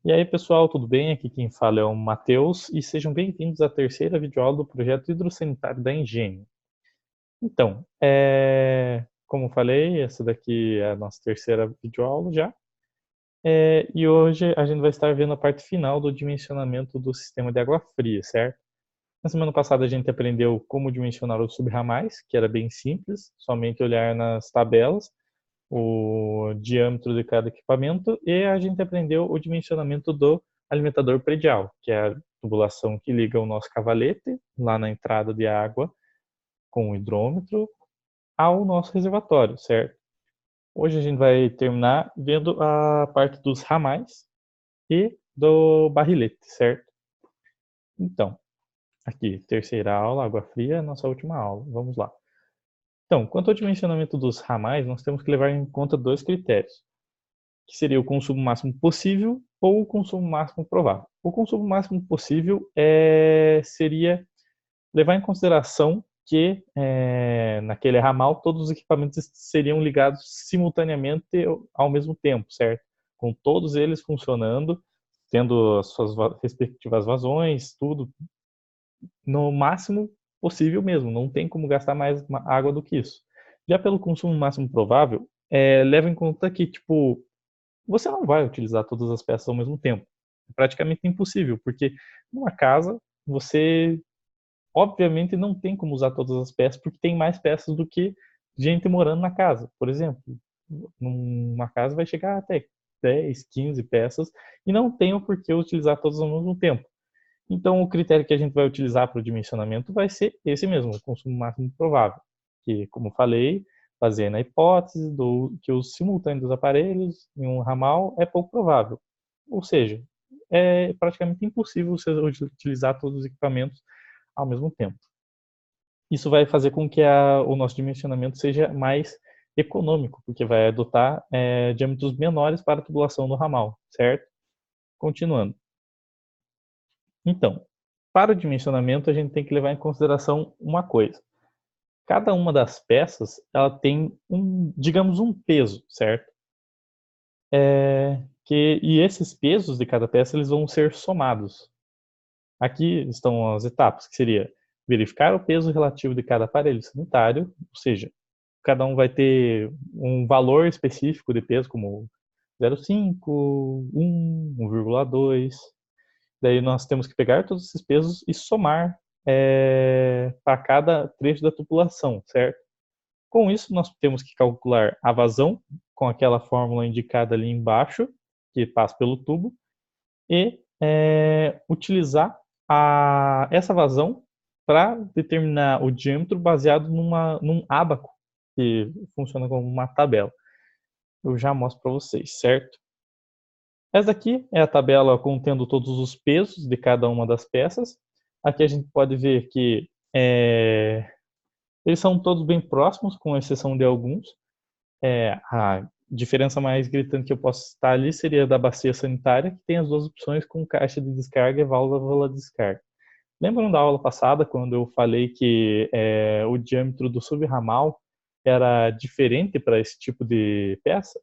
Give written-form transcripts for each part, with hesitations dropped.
E aí, pessoal, tudo bem? Aqui quem fala é o Matheus e sejam bem-vindos à terceira videoaula do projeto hidrossanitário da Engenho. Então, como falei, essa daqui é a nossa terceira videoaula já. E hoje a gente vai estar vendo a parte final do dimensionamento do sistema de água fria, certo? Na semana passada a gente aprendeu como dimensionar os subramais, que era bem simples, somente olhar nas tabelas o diâmetro de cada equipamento e a gente aprendeu o dimensionamento do alimentador predial, que é a tubulação que liga o nosso cavalete lá na entrada de água com o hidrômetro ao nosso reservatório, certo? Hoje a gente vai terminar vendo a parte dos ramais e do barrilete, certo? Então, aqui, terceira aula, água fria, nossa última aula. Vamos lá. Então, quanto ao dimensionamento dos ramais, nós temos que levar em conta dois critérios, que seria o consumo máximo possível ou o consumo máximo provável. O consumo máximo possível seria levar em consideração que naquele ramal todos os equipamentos seriam ligados simultaneamente ao mesmo tempo, certo? Com todos eles funcionando, tendo as suas respectivas vazões, tudo no máximo possível mesmo. Não tem como gastar mais água do que isso. Já pelo consumo máximo provável, leva em conta que, tipo, você não vai utilizar todas as peças ao mesmo tempo. É praticamente impossível, porque numa casa você obviamente não tem como usar todas as peças, porque tem mais peças do que gente morando na casa. Por exemplo, numa casa vai chegar até 10, 15 peças e não tem por que utilizar todas ao mesmo tempo. Então, o critério que a gente vai utilizar para o dimensionamento vai ser esse mesmo, o consumo máximo provável, que, como falei, baseia na hipótese que o simultâneo dos aparelhos em um ramal é pouco provável. Ou seja, é praticamente impossível você utilizar todos os equipamentos ao mesmo tempo. Isso vai fazer com que o nosso dimensionamento seja mais econômico, porque vai adotar diâmetros menores para a tubulação do ramal, certo? Continuando. Então, para o dimensionamento, a gente tem que levar em consideração uma coisa. Cada uma das peças, ela tem digamos, um peso, certo? E esses pesos de cada peça, eles vão ser somados. Aqui estão as etapas, que seria verificar o peso relativo de cada aparelho sanitário, ou seja, cada um vai ter um valor específico de peso, como 0,5, 1, 1,2. Daí nós temos que pegar todos esses pesos e somar para cada trecho da tubulação, certo? Com isso, nós temos que calcular a vazão, com aquela fórmula indicada ali embaixo, que passa pelo tubo, e utilizar essa vazão para determinar o diâmetro baseado num ábaco, que funciona como uma tabela. Eu já mostro para vocês, certo? Essa aqui é a tabela contendo todos os pesos de cada uma das peças. Aqui a gente pode ver que eles são todos bem próximos, com exceção de alguns. A diferença mais gritante que eu posso citar ali seria da bacia sanitária, que tem as duas opções com caixa de descarga e válvula de descarga. Lembram da aula passada, quando eu falei que o diâmetro do subramal era diferente para esse tipo de peça?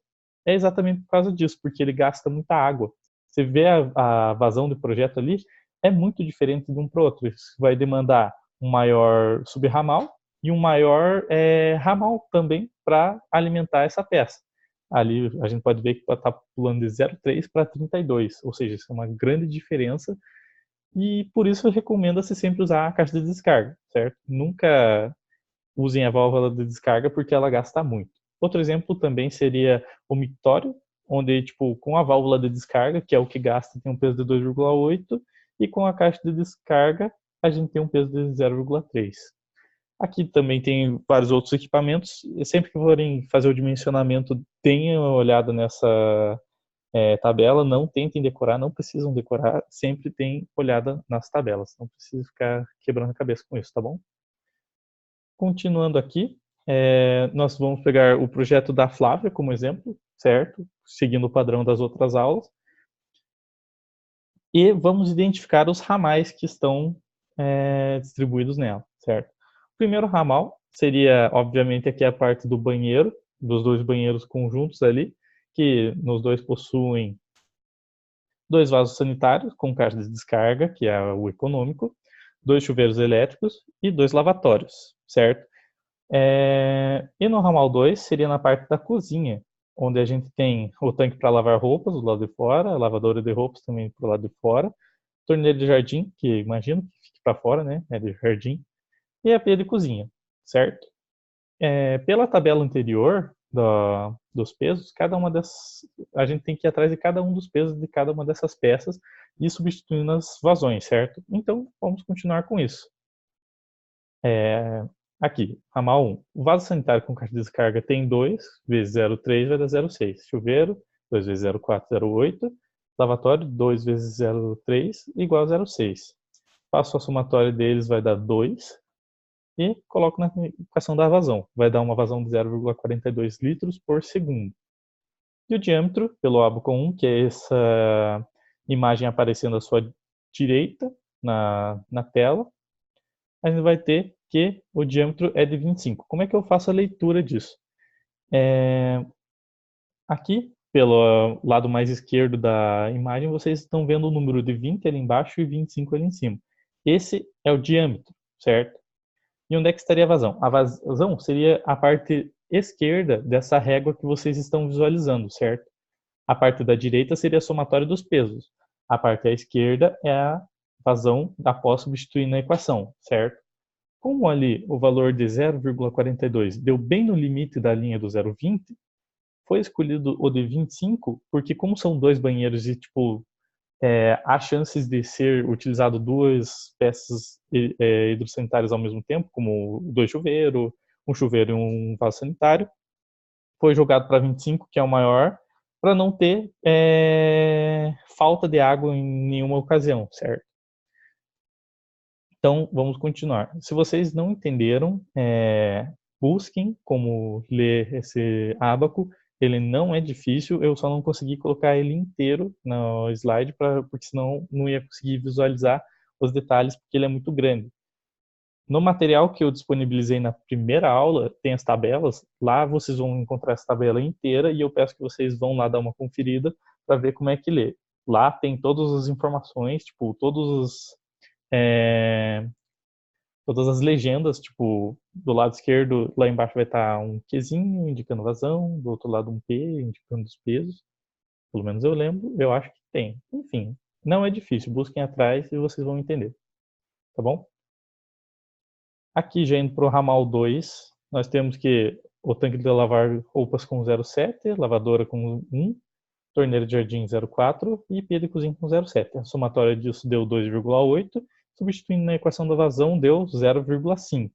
É exatamente por causa disso, porque ele gasta muita água. Você vê a vazão do projeto ali, é muito diferente de um para o outro. Isso vai demandar um maior subramal e um maior ramal também para alimentar essa peça. Ali a gente pode ver que está pulando de 0,3 para 32, ou seja, isso é uma grande diferença e por isso recomenda-se sempre usar a caixa de descarga, certo? Nunca usem a válvula de descarga porque ela gasta muito. Outro exemplo também seria o mictório, onde, tipo, com a válvula de descarga, que é o que gasta, tem um peso de 2,8, e com a caixa de descarga, a gente tem um peso de 0,3. Aqui também tem vários outros equipamentos, e sempre que forem fazer o dimensionamento, tenham uma olhada nessa tabela, não tentem decorar, não precisam decorar, sempre tem olhada nas tabelas, não precisa ficar quebrando a cabeça com isso, tá bom? Continuando aqui, nós vamos pegar o projeto da Flávia como exemplo, certo? Seguindo o padrão das outras aulas. E vamos identificar os ramais que estão distribuídos nela, certo? O primeiro ramal seria, obviamente, aqui a parte do banheiro, dos dois banheiros conjuntos ali, que nos dois possuem 2 vasos sanitários com caixa de descarga, que é o econômico, 2 chuveiros elétricos e 2 lavatórios, certo? E no ramal 2 seria na parte da cozinha, onde a gente tem o tanque para lavar roupas do lado de fora, a lavadora de roupas também para o lado de fora, torneira de jardim, que imagino que fique para fora, né? É de jardim, e a pia de cozinha, certo? Pela tabela anterior dos pesos, cada uma dessas, a gente tem que ir atrás de cada um dos pesos de cada uma dessas peças e substituindo as vazões, certo? Então, vamos continuar com isso. Aqui, ramal 1. O vaso sanitário com caixa de descarga tem 2 vezes 0,3 vai dar 0,6. Chuveiro, 2 vezes 0,4, 0,8. Lavatório, 2 vezes 0,3 igual a 0,6. Faço a somatória deles, vai dar 2. E coloco na equação da vazão. Vai dar uma vazão de 0,42 litros por segundo. E o diâmetro, pelo ábaco 1, que é essa imagem aparecendo à sua direita na tela, a gente vai ter que o diâmetro é de 25. Como é que eu faço a leitura disso? Aqui, pelo lado mais esquerdo da imagem, vocês estão vendo o número de 20 ali embaixo e 25 ali em cima. Esse é o diâmetro, certo? E onde é que estaria a vazão? A vazão seria a parte esquerda dessa régua que vocês estão visualizando, certo? A parte da direita seria a somatória dos pesos. A parte à esquerda é a vazão após substituir na equação, certo? Como ali o valor de 0,42 deu bem no limite da linha do 0,20, foi escolhido o de 25, porque como são dois banheiros e tipo há chances de ser utilizado duas peças hidrossanitárias ao mesmo tempo, como dois chuveiros, um chuveiro e um vaso sanitário, foi jogado para 25, que é o maior, para não ter falta de água em nenhuma ocasião, certo? Então, vamos continuar. Se vocês não entenderam, busquem como ler esse ábaco. Ele não é difícil, eu só não consegui colocar ele inteiro no slide, porque senão não ia conseguir visualizar os detalhes, porque ele é muito grande. No material que eu disponibilizei na primeira aula, tem as tabelas. Lá vocês vão encontrar essa tabela inteira e eu peço que vocês vão lá dar uma conferida para ver como é que lê. Lá tem todas as informações, tipo, todas as legendas, tipo, do lado esquerdo, lá embaixo vai estar um Qzinho indicando vazão, do outro lado um P indicando os pesos. Pelo menos eu lembro, eu acho que tem. Enfim, não é difícil, busquem atrás e vocês vão entender. Tá bom? Aqui, já indo para o ramal 2, nós temos que o tanque de lavar roupas com 0,7, lavadora com 1, torneira de jardim 0,4 e pia de cozinha com 0,7. A somatória disso deu 2,8, substituindo na equação da vazão deu 0,5.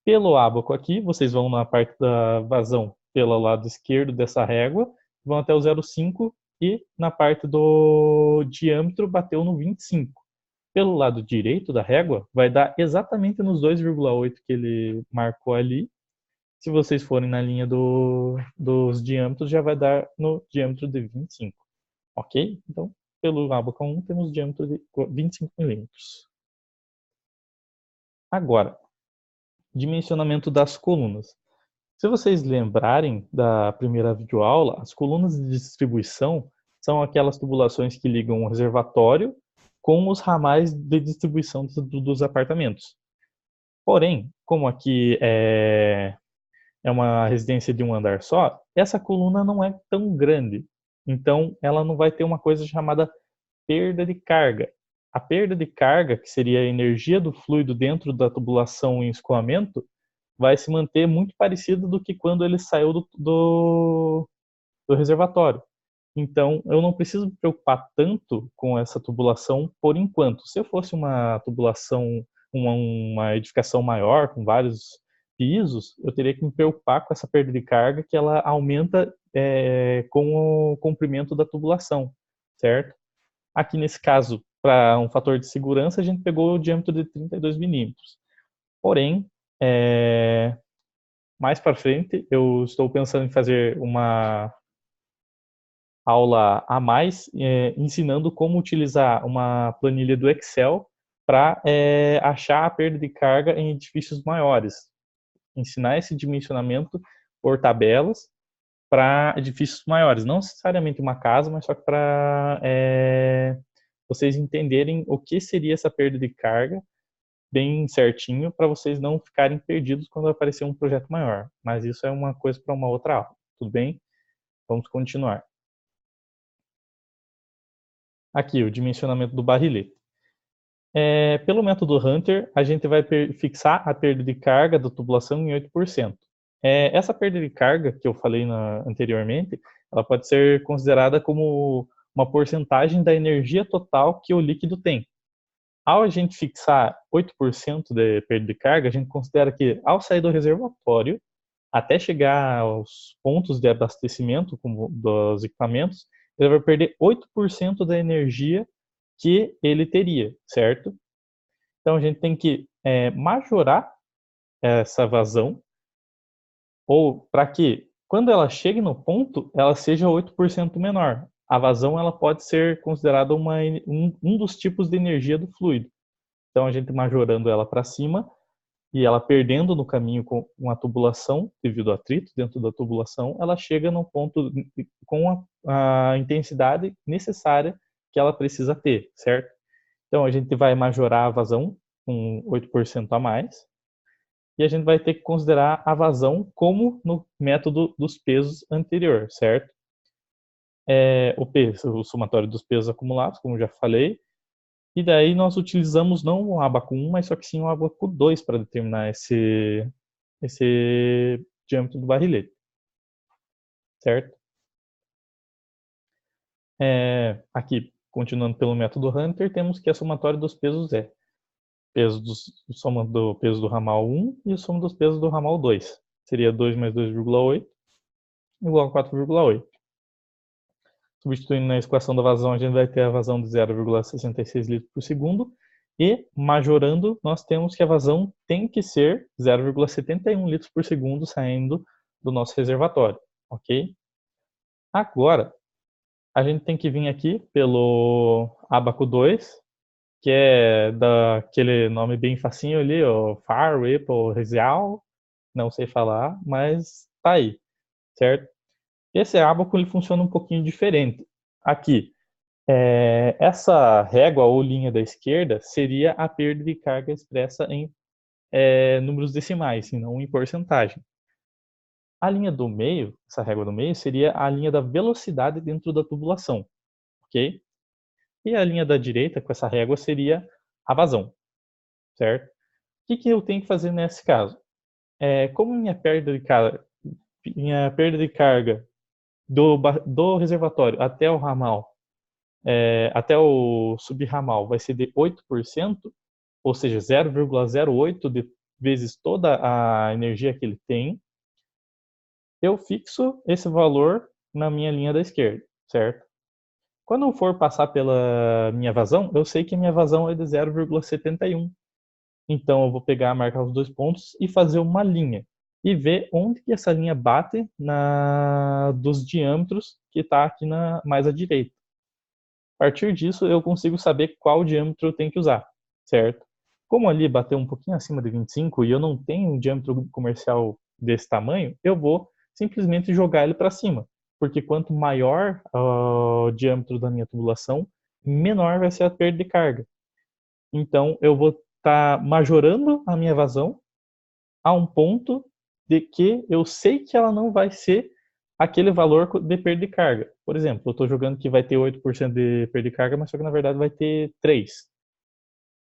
Pelo ábaco aqui, vocês vão na parte da vazão pelo lado esquerdo dessa régua, vão até o 0,5 e na parte do diâmetro bateu no 25. Pelo lado direito da régua, vai dar exatamente nos 2,8 que ele marcou ali. Se vocês forem na linha dos diâmetros, já vai dar no diâmetro de 25. Ok? Então, pelo ábaco 1, temos diâmetro de 25 milímetros. Agora, dimensionamento das colunas. Se vocês lembrarem da primeira videoaula, as colunas de distribuição são aquelas tubulações que ligam o reservatório com os ramais de distribuição dos apartamentos. Porém, como aqui é uma residência de um andar só, essa coluna não é tão grande. Então, ela não vai ter uma coisa chamada perda de carga. A perda de carga, que seria a energia do fluido dentro da tubulação em escoamento, vai se manter muito parecida do que quando ele saiu do reservatório. Então, eu não preciso me preocupar tanto com essa tubulação por enquanto. Se eu fosse uma tubulação, uma edificação maior, com vários pisos, eu teria que me preocupar com essa perda de carga, que ela aumenta com o comprimento da tubulação, certo? Aqui nesse caso, para um fator de segurança, a gente pegou o diâmetro de 32 milímetros. Porém, mais para frente, eu estou pensando em fazer uma aula a mais, ensinando como utilizar uma planilha do Excel para achar a perda de carga em edifícios maiores. Ensinar esse dimensionamento por tabelas para edifícios maiores. Não necessariamente uma casa, mas só que para vocês entenderem o que seria essa perda de carga bem certinho, para vocês não ficarem perdidos quando aparecer um projeto maior. Mas isso é uma coisa para uma outra aula, tudo bem? Vamos continuar. Aqui, o dimensionamento do barrilete. Pelo método Hunter, a gente vai fixar a perda de carga da tubulação em 8%. Essa perda de carga que eu falei anteriormente, ela pode ser considerada como uma porcentagem da energia total que o líquido tem. Ao a gente fixar 8% de perda de carga, a gente considera que ao sair do reservatório, até chegar aos pontos de abastecimento dos equipamentos, ele vai perder 8% da energia que ele teria, certo? Então a gente tem que majorar essa vazão, ou para que quando ela chegue no ponto, ela seja 8% menor. A vazão ela pode ser considerada um dos tipos de energia do fluido. Então a gente majorando ela para cima e ela perdendo no caminho com uma tubulação, devido ao atrito dentro da tubulação, ela chega no ponto com a intensidade necessária que ela precisa ter, certo? Então a gente vai majorar a vazão com 8% a mais, e a gente vai ter que considerar a vazão como no método dos pesos anterior, certo? O peso, o somatório dos pesos acumulados, como já falei, e daí nós utilizamos não o ábaco 1, mas só que sim o ábaco 2 para determinar esse diâmetro do barrilete, certo? Aqui, continuando pelo método Hunter, temos que a somatória dos pesos é soma do peso do ramal 1 e a soma dos pesos do ramal 2. Seria 2 mais 2,8 igual a 4,8. Substituindo na equação da vazão, a gente vai ter a vazão de 0,66 litros por segundo. E, majorando, nós temos que a vazão tem que ser 0,71 litros por segundo saindo do nosso reservatório, ok? Agora, a gente tem que vir aqui pelo ábaco 2, que é daquele nome bem facinho ali, o Far, Ripple, Resial, não sei falar, mas tá aí, certo? Esse ábaco ele funciona um pouquinho diferente. Aqui, essa régua ou linha da esquerda seria a perda de carga expressa em números decimais, e não em porcentagem. A linha do meio, essa régua do meio, seria a linha da velocidade dentro da tubulação, ok? E a linha da direita, com essa régua, seria a vazão, certo? O que eu tenho que fazer nesse caso? Como minha perda de carga do reservatório até o ramal, até o subramal, vai ser de 8%, ou seja, 0,08 vezes toda a energia que ele tem, eu fixo esse valor na minha linha da esquerda, certo? Quando eu for passar pela minha vazão, eu sei que a minha vazão é de 0,71. Então eu vou pegar, marcar os dois pontos e fazer uma linha. E ver onde que essa linha bate dos diâmetros que está aqui mais à direita. A partir disso, eu consigo saber qual diâmetro eu tenho que usar, certo? Como ali bateu um pouquinho acima de 25 e eu não tenho um diâmetro comercial desse tamanho, eu vou simplesmente jogar ele para cima. Porque quanto maior o diâmetro da minha tubulação, menor vai ser a perda de carga. Então, eu vou estar majorando a minha vazão a um ponto de que eu sei que ela não vai ser aquele valor de perda de carga. Por exemplo, eu estou jogando que vai ter 8% de perda de carga, mas só que na verdade vai ter 3%,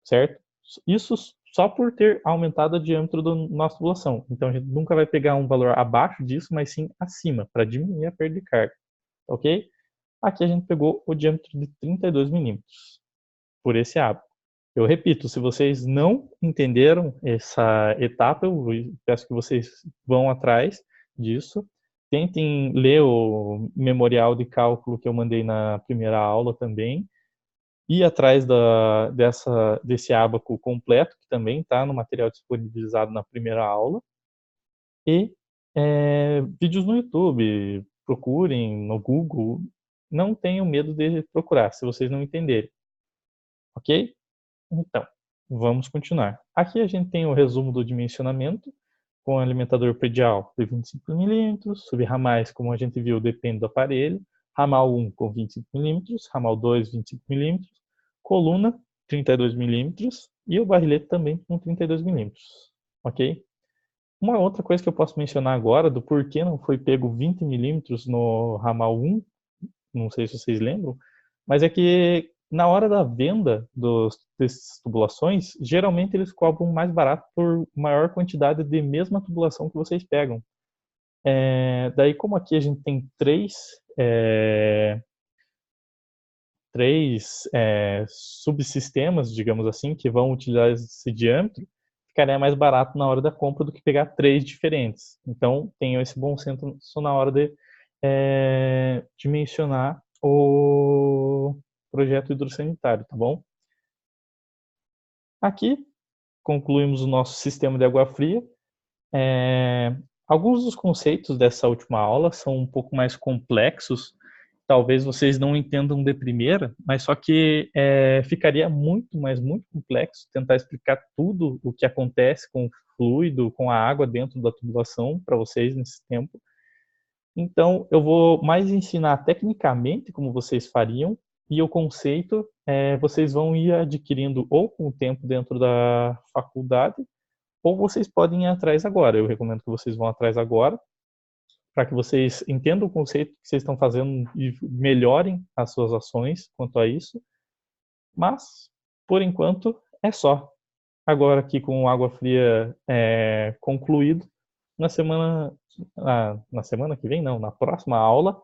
certo? Isso só por ter aumentado o diâmetro da nossa tubulação. Então a gente nunca vai pegar um valor abaixo disso, mas sim acima, para diminuir a perda de carga, ok? Aqui a gente pegou o diâmetro de 32 milímetros por esse hábito. Eu repito, se vocês não entenderam essa etapa, eu peço que vocês vão atrás disso. Tentem ler o memorial de cálculo que eu mandei na primeira aula também. Ir atrás desse ábaco completo, que também está no material disponibilizado na primeira aula. E vídeos no YouTube, procurem no Google. Não tenham medo de procurar, se vocês não entenderem. Ok? Então, vamos continuar. Aqui a gente tem o resumo do dimensionamento. com alimentador predial de 25 milímetros, subramais, como a gente viu, depende do aparelho, ramal 1 com 25 milímetros, ramal 2, 25 milímetros, coluna 32 milímetros e o barrilete também com 32 milímetros, ok? Uma outra coisa que eu posso mencionar agora do porquê não foi pego 20 milímetros no ramal 1, não sei se vocês lembram, mas é que na hora da venda dessas tubulações, geralmente eles cobram mais barato por maior quantidade de mesma tubulação que vocês pegam. Daí, como aqui a gente tem três subsistemas, digamos assim, que vão utilizar esse diâmetro, ficaria mais barato na hora da compra do que pegar três diferentes. Então, tenham esse bom senso na hora de dimensionar o projeto hidrossanitário, tá bom? Aqui, concluímos o nosso sistema de água fria. Alguns dos conceitos dessa última aula são um pouco mais complexos, talvez vocês não entendam de primeira, mas só que ficaria muito, mas muito complexo tentar explicar tudo o que acontece com o fluido, com a água dentro da tubulação para vocês nesse tempo. Então, eu vou mais ensinar tecnicamente como vocês fariam, e o conceito vocês vão ir adquirindo ou com o tempo dentro da faculdade, ou vocês podem ir atrás agora. Eu recomendo que vocês vão atrás agora, para que vocês entendam o conceito que vocês estão fazendo e melhorem as suas ações quanto a isso. Mas, por enquanto, é só. Agora aqui com água fria concluído, na semana que vem, não, na próxima aula,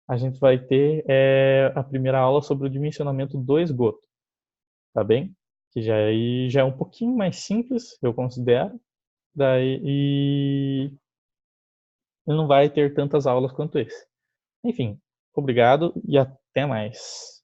a gente vai ter a primeira aula sobre o dimensionamento do esgoto, tá bem? Que já é um pouquinho mais simples, eu considero, e não vai ter tantas aulas quanto esse. Enfim, obrigado e até mais.